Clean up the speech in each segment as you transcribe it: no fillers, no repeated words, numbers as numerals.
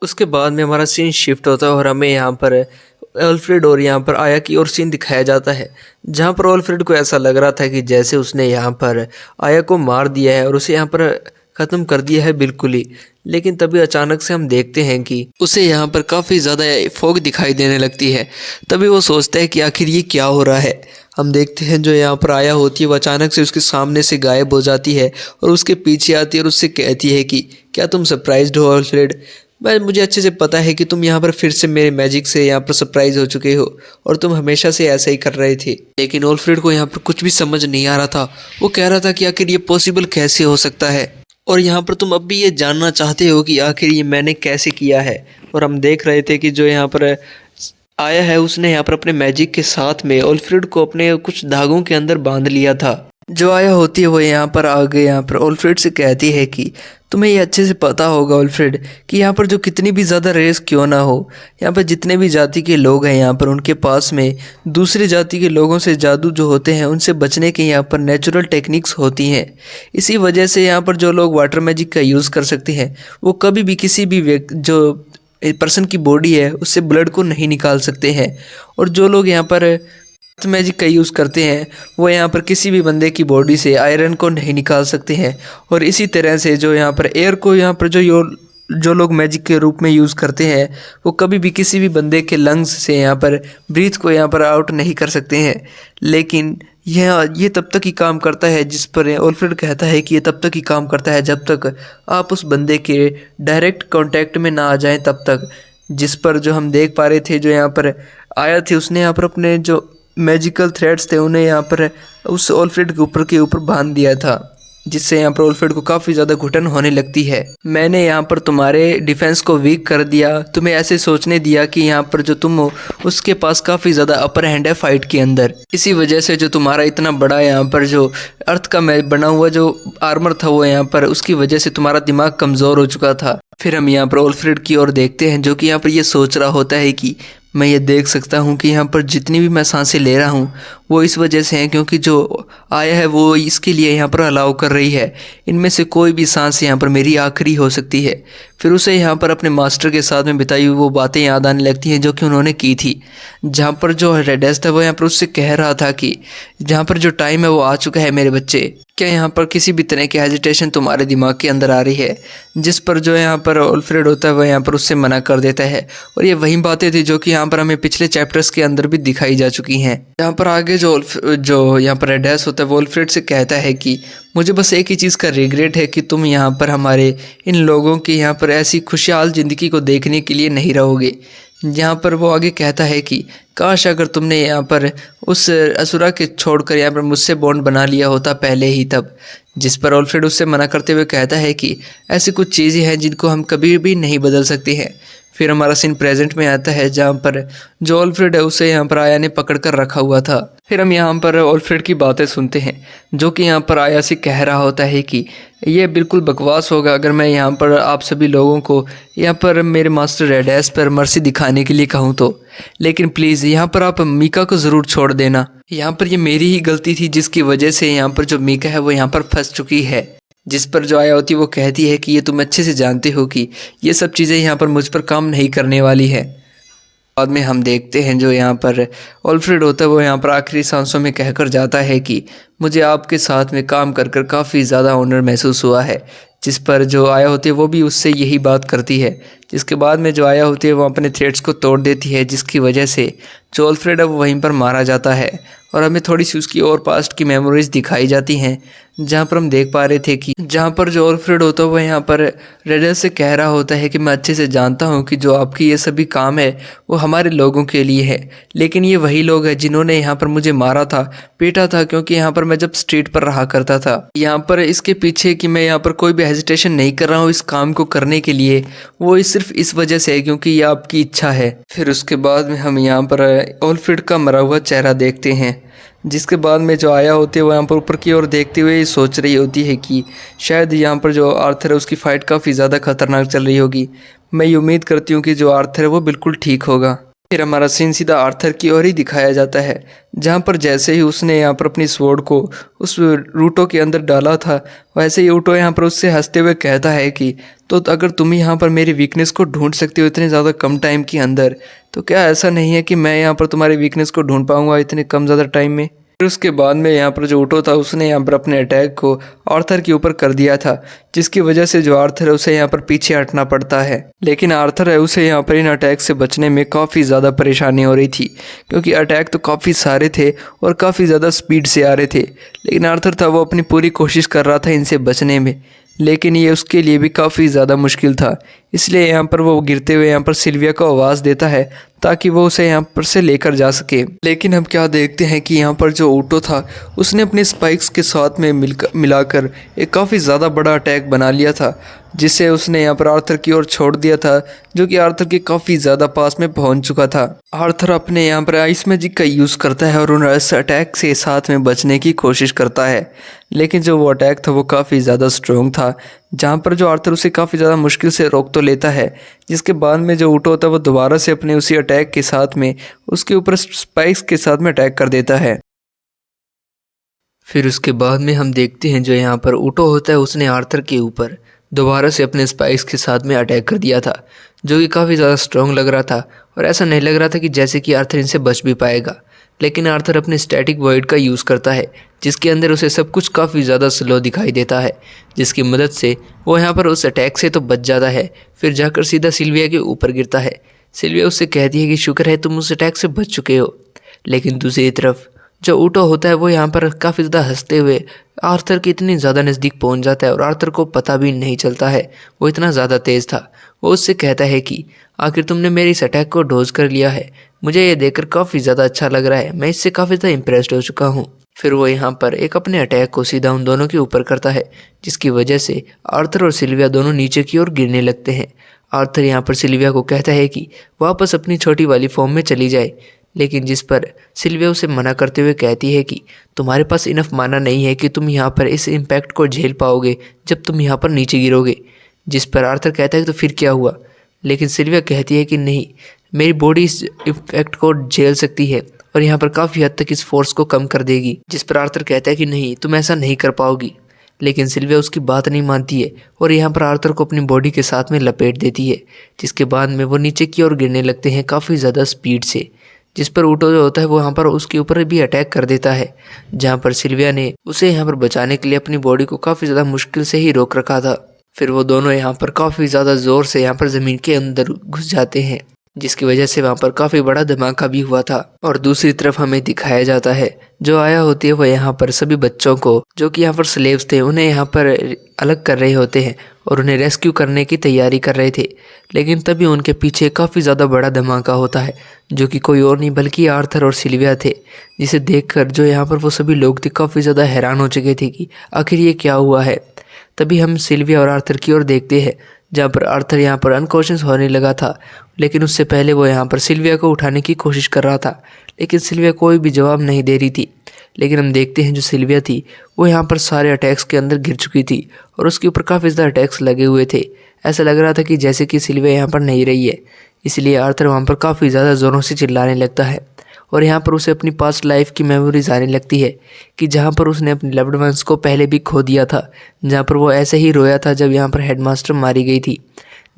उसके बाद में हमारा सीन शिफ्ट होता है और हमें यहाँ पर ऑल्फ्रेड और यहाँ पर आया की और सीन दिखाया जाता है, जहाँ पर ऑल्फ्रेड को ऐसा लग रहा था कि जैसे उसने यहाँ पर आया को मार दिया है और उसे यहाँ पर ख़त्म कर दिया है बिल्कुल ही। लेकिन तभी अचानक से हम देखते हैं कि उसे यहाँ पर काफ़ी ज़्यादा फॉग दिखाई देने लगती है। तभी वो सोचता है कि आखिर ये क्या हो रहा है। हम देखते हैं जो यहाँ पर आया होती है वो अचानक से उसके सामने से गायब हो जाती है और उसके पीछे आती है और उससे कहती है कि क्या तुम सरप्राइज्ड हो ऑल्फ्रेड? मुझे अच्छे से पता है कि तुम यहाँ पर फिर से मेरे मैजिक से यहाँ पर सरप्राइज हो चुके हो और तुम हमेशा से ऐसा ही कर रहे थे। लेकिन ऑल्फ्रेड को यहाँ पर कुछ भी समझ नहीं आ रहा था। वो कह रहा था कि आखिर ये पॉसिबल कैसे हो सकता है और यहाँ पर तुम अब भी ये जानना चाहते हो कि आखिर ये मैंने कैसे किया है। और हम देख रहे थे कि जो यहाँ पर आया है उसने यहाँ पर अपने मैजिक के साथ में ऑल्फ्रेड को अपने कुछ धागों के अंदर बांध लिया था। जो आया होती है वो यहाँ पर आगे यहाँ पर ऑल्फ्रेड से कहती है कि तुम्हें ये अच्छे से पता होगा ऑल्फ्रेड कि यहाँ पर जो कितनी भी ज़्यादा रेस क्यों ना हो, यहाँ पर जितने भी जाति के लोग हैं यहाँ पर उनके पास में दूसरी जाति के लोगों से जादू जो होते हैं उनसे बचने के यहाँ पर नेचुरल टेक्निक्स होती हैं। इसी वजह से यहाँ पर जो लोग वाटर मैजिक का यूज़ कर सकते हैं वो कभी भी किसी भी जो पर्सन की बॉडी है उससे ब्लड को नहीं निकाल सकते हैं। और जो लोग यहाँ पर मैजिक का यूज़ करते हैं वो यहाँ पर किसी भी बंदे की बॉडी से आयरन को नहीं निकाल सकते हैं। और इसी तरह से जो यहाँ पर एयर को यहाँ पर जो लोग मैजिक के रूप में यूज़ करते हैं वो कभी भी किसी भी बंदे के लंग्स से यहाँ पर ब्रीथ को यहाँ पर आउट नहीं कर सकते हैं। लेकिन ये तब तक ही काम करता है, जिस पर ऑल्फ्रेड कहता है कि ये तब तक ही काम करता है जब तक आप उस बंदे के डायरेक्ट कांटेक्ट में ना आ जाएं तब तक। जिस पर जो हम देख पा रहे थे जो यहाँ पर आया थे उसने यहाँ पर अपने जो मैजिकल थ्रेड्स थे उन्हें यहाँ पर उस ऑल्फ्रेड के ऊपर बांध दिया था, जिससे यहाँ पर ऑल्फ्रेड को काफ़ी ज़्यादा घुटन होने लगती है। मैंने यहाँ पर तुम्हारे डिफेंस को वीक कर दिया, तुम्हें ऐसे सोचने दिया कि यहाँ पर जो तुम हो उसके पास काफ़ी ज़्यादा अपर हैंड है फाइट के अंदर। इसी वजह से जो तुम्हारा इतना बड़ा यहाँ पर जो अर्थ का बना हुआ जो आर्मर था वो यहाँ पर उसकी वजह से तुम्हारा दिमाग कमज़ोर हो चुका था। फिर हम यहाँ पर ऑल्फ्रेड की ओर देखते हैं जो कि यहाँ पर ये सोच रहा होता है कि मैं ये देख सकता हूँ कि यहाँ पर जितनी भी मैं सांसें ले रहा हूँ वो इस वजह से हैं क्योंकि जो आया है वो इसके लिए यहाँ पर अलाउ कर रही है। इनमें से कोई भी सांस यहाँ पर मेरी आखिरी हो सकती है। फिर उसे यहाँ पर अपने मास्टर के साथ में बिताई हुई वो बातें याद आने लगती हैं जो कि उन्होंने की थी, जहाँ पर जो रेडेस था वो यहाँ पर उससे कह रहा था कि जहाँ पर जो टाइम है वो आ चुका है मेरे बच्चे, क्या यहाँ पर किसी भी तरह की हेजिटेशन तुम्हारे दिमाग के अंदर आ रही है? जिस पर जो यहाँ पर ऑल्फ्रेड होता है वह यहाँ पर उससे मना कर देता है। और ये वही बातें थी जो कि यहाँ पर हमें पिछले चैप्टर्स के अंदर भी दिखाई जा चुकी हैं। यहाँ पर आगे जो यहाँ पर रेडेस होता है वो ऑल्फ्रेड से कहता है कि मुझे बस एक ही चीज़ का रिग्रेट है कि तुम यहाँ पर हमारे इन लोगों की यहाँ पर ऐसी खुशहाल ज़िंदगी को देखने के लिए नहीं रहोगे। यहाँ पर वो आगे कहता है कि काश अगर तुमने यहाँ पर उस असुरा के छोड़कर यहाँ पर मुझसे बॉन्ड बना लिया होता पहले ही तब। जिस पर ऑल्फ्रेड उससे मना करते हुए कहता है कि ऐसी कुछ चीज़ें हैं जिनको हम कभी भी नहीं बदल सकते हैं। फिर हमारा सीन प्रेजेंट में आता है जहाँ पर जो ऑल्फ्रेड है उसे यहाँ पर आया ने पकड़ कर रखा हुआ था। फिर हम यहाँ पर ऑल्फ्रेड की बातें सुनते हैं जो कि यहाँ पर आया से कह रहा होता है कि ये बिल्कुल बकवास होगा अगर मैं यहाँ पर आप सभी लोगों को यहाँ पर मेरे मास्टर रेडेस पर मर्सी दिखाने के लिए कहूँ तो, लेकिन प्लीज़ यहाँ पर आप मीका को ज़रूर छोड़ देना। यहाँ पर ये मेरी ही गलती थी जिसकी वजह से यहाँ पर जो मीका है वो यहाँ पर फंस चुकी है। जिस पर जो आया होती है वो कहती है कि ये तुम अच्छे से जानते हो कि ये सब चीज़ें यहाँ पर मुझ पर काम नहीं करने वाली है। बाद में हम देखते हैं जो यहाँ पर ऑल्फ्रेड होता है वो यहाँ पर आखिरी सांसों में कहकर जाता है कि मुझे आपके साथ में काम कर कर काफ़ी ज़्यादा ऑनर महसूस हुआ है। जिस पर जो आया होती है वो भी उससे यही बात करती है। जिसके बाद में जो आया होती है वो अपने थ्रेड्स को तोड़ देती है, जिसकी वजह से जो ऑल्फ्रेड है वो वहीं पर मारा जाता है। और हमें थोड़ी सी उसकी और पास्ट की मेमोरीज दिखाई जाती हैं, जहाँ पर हम देख पा रहे थे कि जहाँ पर जो ऑल्फ्रेड होता है वो यहाँ पर रेडेस से कह रहा होता है कि मैं अच्छे से जानता हूँ कि जो आपकी ये सभी काम है वो हमारे लोगों के लिए है, लेकिन ये वही लोग हैं जिन्होंने यहाँ पर मुझे मारा था, पीटा था, क्योंकि यहाँ पर मैं जब स्ट्रीट पर रहा करता था। यहाँ पर इसके पीछे कि मैं यहाँ पर कोई भी हेजिटेशन नहीं कर रहा हूँ इस काम को करने के लिए, वो सिर्फ इस वजह से है क्योंकि ये आपकी इच्छा है। फिर उसके बाद में हम यहाँ पर ऑल्फ्रेड का मरा हुआ चेहरा देखते हैं, जिसके बाद में जो आया होती है वो यहाँ पर ऊपर की ओर देखते हुए सोच रही होती है कि शायद यहाँ पर जो आर्थर है उसकी फ़ाइट काफ़ी ज़्यादा खतरनाक चल रही होगी। मैं ये उम्मीद करती हूँ कि जो आर्थर है वो बिल्कुल ठीक होगा। फिर हमारा सीन सीधा आर्थर की ओर ही दिखाया जाता है, जहाँ पर जैसे ही उसने यहाँ पर अपनी स्वॉर्ड को उस रूटो के अंदर डाला था, वैसे ही रूटो यहाँ पर उससे हंसते हुए कहता है कि तो अगर तुम यहाँ पर मेरी वीकनेस को ढूंढ सकते हो इतने ज़्यादा कम टाइम के अंदर, तो क्या ऐसा नहीं है कि मैं यहाँ पर तुम्हारी वीकनेस को ढूंढ पाऊंगा इतने कम ज़्यादा टाइम में। फिर उसके बाद में यहाँ पर जो ऊटो था उसने यहाँ पर अपने अटैक को आर्थर के ऊपर कर दिया था, जिसकी वजह से जो आर्थर है उसे यहाँ पर पीछे हटना पड़ता है। लेकिन आर्थर है उसे यहाँ पर इन अटैक से बचने में काफ़ी ज़्यादा परेशानी हो रही थी, क्योंकि अटैक तो काफ़ी सारे थे और काफ़ी ज़्यादा स्पीड से आ रहे थे। लेकिन आर्थर था वो अपनी पूरी कोशिश कर रहा था इनसे बचने में, लेकिन ये उसके लिए भी काफ़ी ज़्यादा मुश्किल था। इसलिए यहाँ पर वो गिरते हुए यहाँ पर सिल्विया को आवाज़ देता है ताकि वो उसे यहाँ पर से लेकर जा सके। लेकिन हम क्या देखते हैं कि यहाँ पर जो ऊटो था उसने अपने स्पाइक्स के साथ में मिलाकर एक काफ़ी ज़्यादा बड़ा अटैक बना लिया था, जिसे उसने यहाँ पर आर्थर की ओर छोड़ दिया था, जो कि आर्थर के काफ़ी ज़्यादा पास में पहुँच चुका था। आर्थर अपने यहाँ पर आइस मैजिक का यूज़ करता है और उन इस अटैक से साथ में बचने की कोशिश करता है, लेकिन जो वो अटैक था वो काफ़ी ज़्यादा स्ट्रॉन्ग था, जहाँ पर जो आर्थर उसे काफ़ी ज़्यादा मुश्किल से रोक तो लेता है। जिसके बाद में जो ऊटो होता है वो दोबारा से अपने उसी अटैक के साथ में उसके ऊपर स्पाइक्स के साथ में अटैक कर देता है। फिर उसके बाद में हम देखते हैं जो यहाँ पर ऊटो होता है उसने आर्थर के ऊपर दोबारा से अपने स्पाइक्स के साथ में अटैक कर दिया था, जो कि काफ़ी ज़्यादा स्ट्रॉन्ग लग रहा था और ऐसा नहीं लग रहा था कि जैसे कि आर्थर इनसे बच भी पाएगा। लेकिन आर्थर अपने स्टैटिक वॉइड का यूज़ करता है, जिसके अंदर उसे सब कुछ काफ़ी ज़्यादा स्लो दिखाई देता है, जिसकी मदद से वो यहाँ पर उस अटैक से तो बच जाता है, फिर जाकर सीधा सिल्विया के ऊपर गिरता है। सिल्विया उससे कहती है कि शुक्र है तुम उस अटैक से बच चुके हो। लेकिन दूसरी तरफ जो ऊटो होता है वो यहाँ पर काफ़ी ज़्यादा हंसते हुए आर्थर के इतनी ज़्यादा नज़दीक पहुँच जाता है और आर्थर को पता भी नहीं चलता है, वो इतना ज़्यादा तेज़ था। वो उससे कहता है कि आखिर तुमने मेरे इस अटैक को डोज कर लिया है, मुझे ये देखकर काफ़ी ज़्यादा अच्छा लग रहा है, मैं इससे काफ़ी ज़्यादा इम्प्रेस्ड हो चुका हूँ। फिर वो यहाँ पर एक अपने अटैक को सीधा उन दोनों के ऊपर करता है, जिसकी वजह से आर्थर और सिल्विया दोनों नीचे की ओर गिरने लगते हैं। आर्थर यहाँ पर सिल्विया को कहता है कि वापस अपनी छोटी वाली फॉर्म में चली जाए, लेकिन जिस पर सिल्विया उसे मना करते हुए कहती है कि तुम्हारे पास इनफ माना नहीं है कि तुम यहाँ पर इस इम्पैक्ट को झेल पाओगे जब तुम यहाँ पर नीचे गिरोगे। जिस पर आर्थर कहता है कि तो फिर क्या हुआ, लेकिन सिल्विया कहती है कि नहीं, मेरी बॉडी इस इम्पैक्ट को झेल सकती है और यहाँ पर काफ़ी हद तक इस फोर्स को कम कर देगी। जिस पर आर्थर कहता है कि नहीं, तुम ऐसा नहीं कर पाओगी। लेकिन सिल्विया उसकी बात नहीं मानती है और यहाँ पर आर्थर को अपनी बॉडी के साथ में लपेट देती है, जिसके बाद में वो नीचे की ओर गिरने लगते हैं काफ़ी ज़्यादा स्पीड से। जिस पर ऊटो जो होता है वो यहाँ पर उसके ऊपर भी अटैक कर देता है, जहाँ पर सिल्विया ने उसे यहाँ पर बचाने के लिए अपनी बॉडी को काफ़ी ज़्यादा मुश्किल से ही रोक रखा था। फिर वो दोनों यहाँ पर काफ़ी ज़्यादा ज़ोर से यहाँ पर ज़मीन के अंदर घुस जाते हैं, जिसकी वजह से वहाँ पर काफ़ी बड़ा धमाका भी हुआ था। और दूसरी तरफ हमें दिखाया जाता है जो आया होती है वो यहाँ पर सभी बच्चों को जो कि यहाँ पर स्लेव्स थे उन्हें यहाँ पर अलग कर रहे होते हैं और उन्हें रेस्क्यू करने की तैयारी कर रहे थे। लेकिन तभी उनके पीछे काफ़ी ज़्यादा बड़ा धमाका होता है, जो कि कोई और नहीं बल्कि आर्थर और सिल्विया थे, जिसे देखकर जो यहाँ पर वो सभी लोग थे काफ़ी ज़्यादा हैरान हो चुके थे कि आखिर ये क्या हुआ है। तभी हम सिल्विया और आर्थर की ओर देखते हैं, जहाँ पर आर्थर यहाँ पर अनकॉन्शियस होने लगा था, लेकिन उससे पहले वो यहाँ पर सिल्विया को उठाने की कोशिश कर रहा था, लेकिन सिल्विया कोई भी जवाब नहीं दे रही थी। लेकिन हम देखते हैं जो सिल्विया थी वो यहाँ पर सारे अटैक्स के अंदर गिर चुकी थी और उसके ऊपर काफ़ी ज़्यादा अटैक्स लगे हुए थे। ऐसा लग रहा था कि जैसे कि सिल्विया यहाँ पर नहीं रही है, इसलिए आर्थर वहाँ पर काफ़ी ज़्यादा ज़ोरों से चिल्लाने लगता है और यहाँ पर उसे अपनी पास्ट लाइफ की मेमोरीज आने लगती है कि जहाँ पर उसने अपने लव्ड वंस को पहले भी खो दिया था, जहाँ पर वो ऐसे ही रोया था जब यहाँ पर हेडमास्टर मारी गई थी,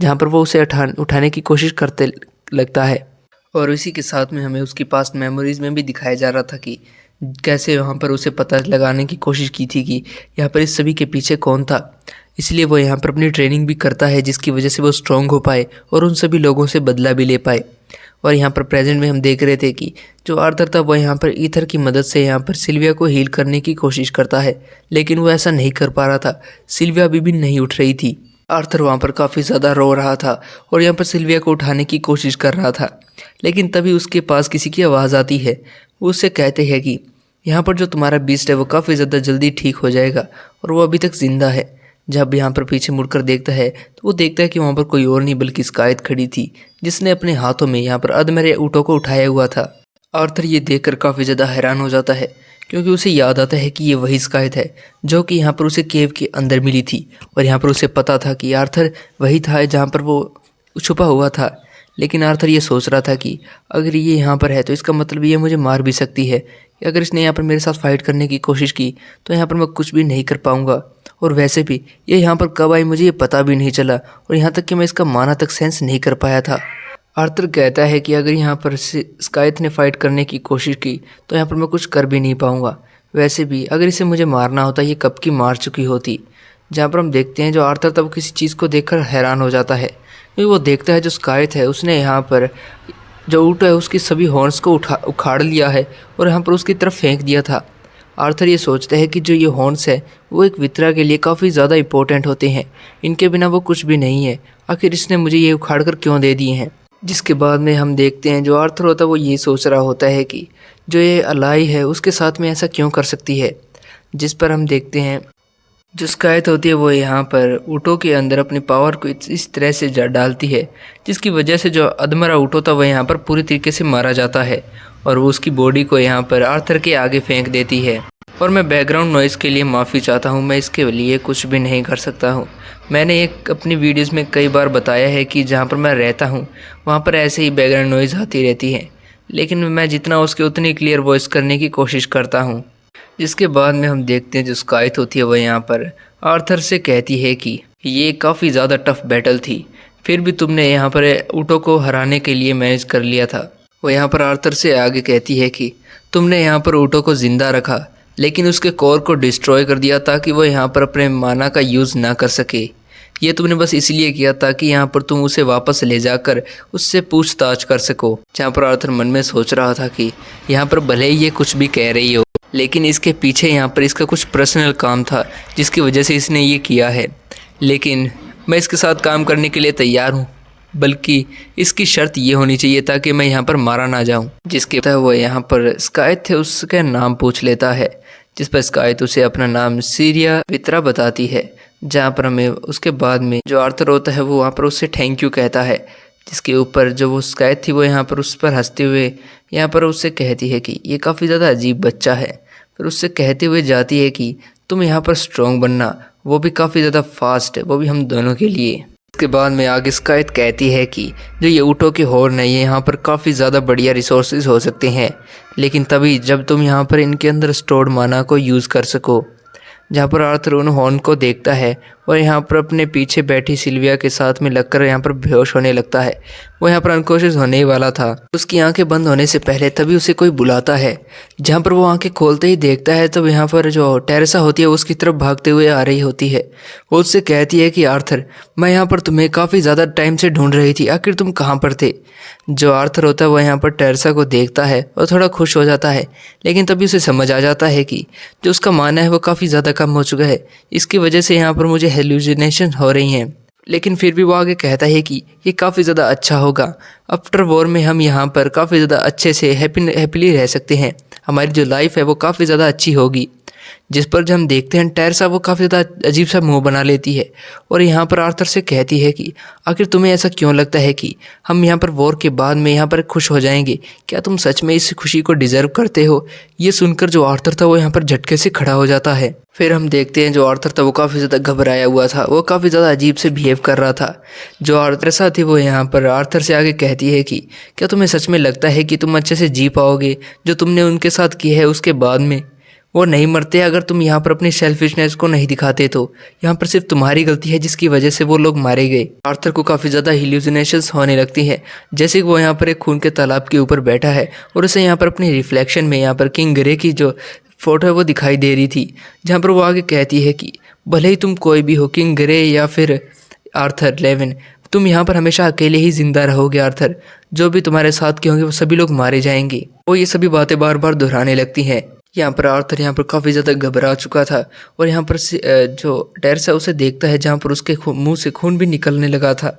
जहाँ पर वो उसे उठाने की कोशिश करते लगता है। और इसी के साथ में हमें उसकी पास्ट मेमोरीज में भी दिखाया जा रहा था कि कैसे वहाँ पर उसे पता लगाने की कोशिश की थी कि यहाँ पर इस सभी के पीछे कौन था। इसलिए वो यहाँ पर अपनी ट्रेनिंग भी करता है, जिसकी वजह से वो स्ट्रॉन्ग हो पाए और उन सभी लोगों से बदला भी ले पाए। और यहाँ पर प्रेजेंट में हम देख रहे थे कि जो आर्थर था वो यहाँ पर ईथर की मदद से यहाँ पर सिल्विया को हील करने की कोशिश करता है, लेकिन वो ऐसा नहीं कर पा रहा था। सिल्विया अभी भी नहीं उठ रही थी। आर्थर वहाँ पर काफ़ी ज़्यादा रो रहा था और यहाँ पर सिल्विया को उठाने की कोशिश कर रहा था, लेकिन तभी उसके पास किसी की आवाज़ आती है। वो उससे कहते हैं कि यहाँ पर जो तुम्हारा बीस्ट है वो काफ़ी ज़्यादा जल्दी ठीक हो जाएगा और वो अभी तक ज़िंदा है। जब यहाँ पर पीछे मुड़कर देखता है तो वो देखता है कि वहाँ पर कोई और नहीं बल्कि स्कायद खड़ी थी, जिसने अपने हाथों में यहाँ पर अधमरे ऊँटों को उठाया हुआ था। आर्थर ये देखकर काफ़ी ज़्यादा हैरान हो जाता है, क्योंकि उसे याद आता है कि ये वही स्कायद है जो कि यहाँ पर उसे केव के अंदर मिली थी और यहाँ पर उसे पता था कि आर्थर वही था जहाँ पर वो छुपा हुआ था। लेकिन आर्थर ये सोच रहा था कि अगर ये यहाँ पर है तो इसका मतलब ये मुझे मार भी सकती है, कि अगर इसने यहाँ पर मेरे साथ फाइट करने की कोशिश की तो यहाँ पर मैं कुछ भी नहीं कर पाऊँगा। और वैसे भी ये यहाँ पर कब आई मुझे ये पता भी नहीं चला, और यहाँ तक कि मैं इसका माना तक सेंस नहीं कर पाया था। आर्थर कहता है कि अगर यहाँ पर स्काइथ ने फाइट करने की कोशिश की तो यहाँ पर मैं कुछ कर भी नहीं पाऊँगा। वैसे भी अगर इसे मुझे मारना होता ये कब की मार चुकी होती। जहाँ पर हम देखते हैं जो आर्थर तब किसी चीज़ को देखकर हैरान हो जाता है, क्योंकि वो देखता है जो स्काइथ है उसने यहाँ पर जो ऊँट है उसकी सभी हॉर्न्स को उखाड़ लिया है और यहाँ पर उसकी तरफ फेंक दिया था। आर्थर ये सोचता है कि जो ये हॉर्न्स है वो एक वित्रा के लिए काफ़ी ज़्यादा इंपॉर्टेंट होते हैं, इनके बिना वो कुछ भी नहीं है, आखिर इसने मुझे ये उखाड़ कर क्यों दे दिए हैं। जिसके बाद में हम देखते हैं जो आर्थर होता है वो ये सोच रहा होता है कि जो ये अलाई है उसके साथ में ऐसा क्यों कर सकती है। जिस पर हम देखते हैं जो स्काइथ होती है वो यहाँ पर ऊँटों के अंदर अपनी पावर को इस तरह से डालती है जिसकी वजह से जो अधमरा ऊँट होता है वह यहाँ पर पूरी तरीके से मारा जाता है और वो उसकी बॉडी को यहाँ पर आर्थर के आगे फेंक देती है। और मैं बैकग्राउंड नॉइज़ के लिए माफ़ी चाहता हूँ, मैं इसके लिए कुछ भी नहीं कर सकता हूँ। मैंने एक अपनी वीडियोज़ में कई बार बताया है कि जहाँ पर मैं रहता हूँ वहाँ पर ऐसे ही बैकग्राउंड नॉइज़ आती रहती है, लेकिन मैं जितना उसके उतनी क्लियर वॉइस करने की कोशिश करता हूँ। जिसके बाद में हम देखते हैं जो स्काइथ होती है वह यहाँ पर आर्थर से कहती है कि ये काफ़ी ज़्यादा टफ बैटल थी, फिर भी तुमने यहाँ पर ऊँटों को हराने के लिए मैनेज कर लिया था। वो यहाँ पर आर्थर से आगे कहती है कि तुमने यहाँ पर ऊँटों को ज़िंदा रखा लेकिन उसके कोर को डिस्ट्रॉय कर दिया ताकि वो यहाँ पर अपने माना का यूज़ ना कर सके। ये तुमने बस इसलिए किया ताकि यहाँ पर तुम उसे वापस ले जाकर उससे पूछताछ कर सको। जहाँ पर आर्थर मन में सोच रहा था कि यहाँ पर भले ही ये कुछ भी कह रही हो लेकिन इसके पीछे यहाँ पर इसका कुछ पर्सनल काम था जिसकी वजह से इसने ये किया है, लेकिन मैं इसके साथ काम करने के लिए तैयार हूँ, बल्कि इसकी शर्त ये होनी चाहिए ताकि मैं यहाँ पर मारा ना जाऊँ। जिसके तहत वो यहाँ पर स्काइथ थे उसका नाम पूछ लेता है, जिस पर स्काइथ उसे अपना नाम सीरिया वित्रा बताती है। जहाँ पर हमें उसके बाद में जो आर्थर होता है वो वहाँ पर उससे थैंक यू कहता है, जिसके ऊपर जो वो स्काइथ थी वो यहाँ पर उस पर हंसते हुए यहाँ पर उससे कहती है कि ये काफ़ी ज़्यादा अजीब बच्चा है। फिर उससे कहते हुए जाती है कि तुम यहाँ पर स्ट्रॉन्ग बनना, वो भी काफ़ी ज़्यादा फास्ट है, वो भी हम दोनों के लिए। इसके बाद में आगे स्काइथ कहती है कि जो ये ऊँटों के हॉर्न है ये यहाँ पर काफ़ी ज़्यादा बढ़िया रिसोर्सेज हो सकते हैं, लेकिन तभी जब तुम यहाँ पर इनके अंदर स्टोर्ड माना को यूज़ कर सको। जहाँ पर आर्थर उन हॉर्न को देखता है और यहाँ पर अपने पीछे बैठी सिल्विया के साथ में लगकर यहाँ पर बेहोश होने लगता है। वो यहाँ पर अनकॉन्शियस होने ही वाला था। उसकी आंखें बंद होने से पहले तभी उसे कोई बुलाता है। जहाँ पर वो आंखें खोलते ही देखता है तब यहाँ पर जो टेरेसा होती है उसकी तरफ भागते हुए आ रही होती है। वो उससे कहती है कि आर्थर, मैं यहाँ पर तुम्हें काफ़ी ज़्यादा टाइम से ढूंढ रही थी, आखिर तुम कहाँ पर थे। जो आर्थर होता है वह यहाँ पर टेरेसा को देखता है और थोड़ा खुश हो जाता है, लेकिन तभी उसे समझ आ जाता है कि जो उसका माना है वो काफ़ी ज़्यादा कम हो चुका है, इसकी वजह से यहाँ पर मुझे हेलुसिनेशन हो रही हैं। लेकिन फिर भी वो आगे कहता है कि ये काफ़ी ज़्यादा अच्छा होगा, आफ्टर वॉर में हम यहाँ पर काफ़ी ज़्यादा अच्छे से हैप्पीली रह सकते हैं, हमारी जो लाइफ है वो काफ़ी ज़्यादा अच्छी होगी। जिस पर जब हम देखते हैं टेरेसा वो काफ़ी ज़्यादा अजीब सा मुंह बना लेती है और यहाँ पर आर्थर से कहती है कि आखिर तुम्हें ऐसा क्यों लगता है कि हम यहाँ पर वॉर के बाद में यहाँ पर खुश हो जाएंगे, क्या तुम सच में इस खुशी को डिज़र्व करते हो। ये सुनकर जो आर्थर था वो यहाँ पर झटके से खड़ा हो जाता है। फिर हम देखते हैं जो आर्थर था वो काफ़ी ज़्यादा घबराया हुआ था, वो काफ़ी ज़्यादा अजीब से बिहेव कर रहा था। जो टेरेसा थी वो यहाँ पर आर्थर से आगे कहती है कि क्या तुम्हें सच में लगता है कि तुम अच्छे से जी पाओगे, जो तुमने उनके साथ किया है उसके बाद में वो नहीं मरते अगर तुम यहाँ पर अपनी सेल्फिशनेस को नहीं दिखाते तो यहाँ पर सिर्फ तुम्हारी गलती है जिसकी वजह से वो लोग मारे गए। आर्थर को काफ़ी ज़्यादा हिल्यूसिनेशंस होने लगती हैं, जैसे कि वो यहाँ पर एक खून के तालाब के ऊपर बैठा है और उसे यहाँ पर अपनी रिफ्लेक्शन में यहाँ पर किंग ग्रे की जो फोटो है वो दिखाई दे रही थी। जहाँ पर वो आगे कहती है कि भले ही तुम कोई भी हो, किंग ग्रे या फिर आर्थर लेविन, तुम यहाँ पर हमेशा अकेले ही जिंदा रहोगे आर्थर, जो भी तुम्हारे साथ के होंगे वो सभी लोग मारे जाएंगे। वो ये सभी बातें बार बार दोहराने लगती हैं। यहाँ पर आर्थर यहाँ पर काफ़ी ज़्यादा घबरा चुका था और यहाँ पर जो टेरेसा उसे देखता है जहाँ पर उसके मुंह से खून भी निकलने लगा था।